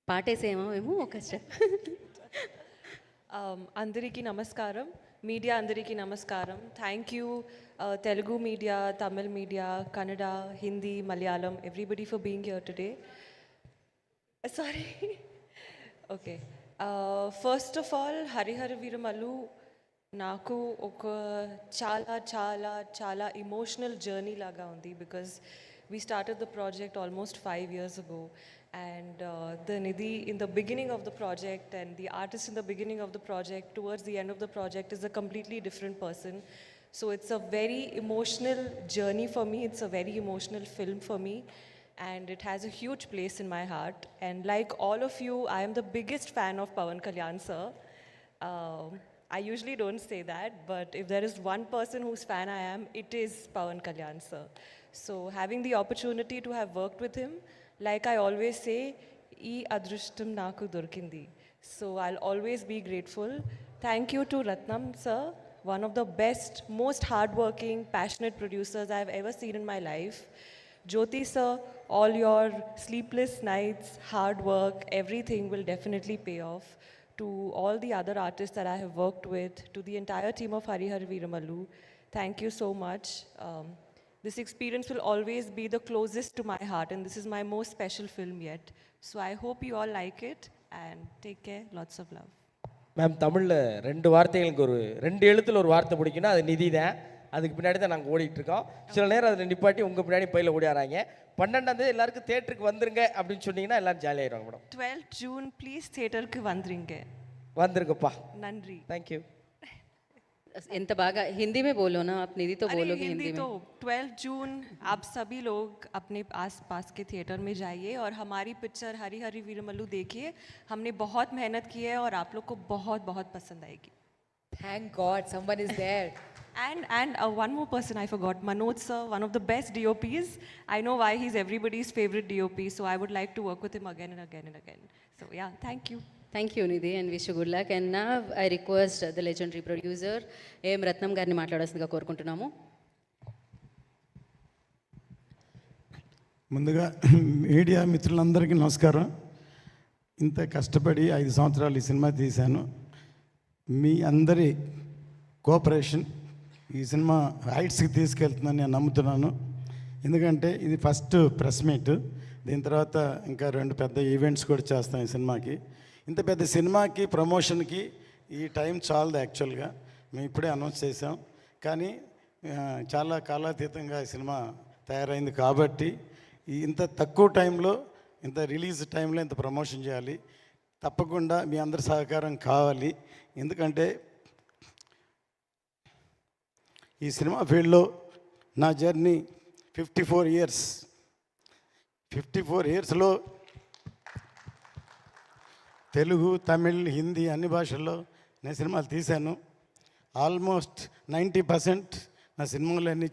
పాటేసేమో ఏమో ఒక స్టెప్. అందరికీ నమస్కారం, మీడియా అందరికీ నమస్కారం. Thank you Telugu media, Tamil media, Kannada, Hindi, Malayalam, everybody for being here today. Sorry. Okay, first of all Harihara Veeramallu నాకు ఒక చాలా చాలా చాలా ఎమోషనల్ జర్నీ లాగా ఉంది. Because we started the project almost 5 years ago, and the Nidhi in the beginning of the project and the artist in the beginning of the project towards the end of the project is a completely different person. So it's a very emotional journey for me, it's a very emotional film for me, and it has a huge place in my heart. And like all of you, I am the biggest fan of Pawan Kalyan sir. I usually don't say that, but if there is one person whose fan I am, it is Pawan Kalyan sir. So having the opportunity to have worked with him, like I always say, ee adrushtam naku dorkindi. So I'll always be grateful. Thank you to Ratnam sir, one of the best, most hardworking, passionate producers I've ever seen in my life. Jyoti sir, all your sleepless nights, hard work, everything will definitely pay off. To all the other artists that I have worked with, to the entire team of Harihar Veeramallu, thank you so much. This experience will always be the closest to my heart, and this is my most special film yet. So I hope you all like it, and take care. Lots of love. Ma'am, தமிழில் 2 வார்த்தைகளுக்கு 2 எழுத்தில் ஒரு வார்த்தை பிடிக்குன்னா அது நிதி தான். அதுக்கு பின்னாடி தான் நாங்கள் ஓடிட்டுருக்கோம். சில நேரம் அதில் நிப்பாட்டி உங்கள் பின்னாடி பையில் ஓடியாராங்க. 12ஆம் தேதி எல்லாருக்கும் தேட்டருக்கு வந்துருங்க அப்படின்னு சொன்னீங்கன்னா எல்லோரும் ஜாலியாகிடுவாங்க மேடம். 12th June ப்ளீஸ் தேட்டருக்கு வந்துருங்க. வந்துருங்கப்பா. நன்றி. தேங்க்யூ. ఎంత బాగా हिंदी में बोलो ना आप, निधि तो बोलोगे हिंदी में. तो 12 जून आप सभी लोग अपने आसपास के थिएटर में जाइए और हमारी पिक्चर हरिहर वीरमल्लु देखिए. हमने बहुत मेहनत की है और आप लोग को बहुत बहुत पसंद आएगी. Thank God someone is there. And one more person I forgot, Manoj sir, one of the best DOPs. I know why he's everybody's favorite DOP, so I would like to work with him again and again and again. So yeah, thank you. Thank you Nidhi, and wish good luck. And నా I request the legendary producer M Ratnam గారిని మాట్లాడాల్సిందిగా కోరుకుంటున్నాము. ముందుగా media మిత్రులందరికీ నమస్కారం. ఇంత కష్టపడి 5 సంవత్సరాలు ఈ సినిమా తీశాను. మీ అందరి కోఆపరేషన్ ఈ సినిమా హైట్స్కి తీసుకెళ్తుందని నేను నమ్ముతున్నాను. ఎందుకంటే ఇది ఫస్ట్ ప్రెస్ మీట్, దీని తర్వాత ఇంకా 2 పెద్ద ఈవెంట్స్ కూడా చేస్తాం ఈ సినిమాకి. ఇంత పెద్ద సినిమాకి ప్రమోషన్కి ఈ టైం చాలదు. యాక్చువల్గా మేము ఇప్పుడే అనౌన్స్ చేసాం, కానీ చాలా కాలాతీతంగా ఈ సినిమా తయారైంది కాబట్టి ఇంత తక్కువ టైంలో, ఇంత రిలీజ్ టైంలో ఇంత ప్రమోషన్ చేయాలి. తప్పకుండా మీ అందరి సహకారం కావాలి. ఎందుకంటే ఈ సినిమా ఫీల్డ్లో నా జర్నీ 54 ఇయర్స్. 54 ఇయర్స్లో తెలుగు, తమిళ్, హిందీ అన్ని భాషల్లో నేను సినిమాలు తీశాను. ఆల్మోస్ట్ 90% నా సినిమాలన్నీ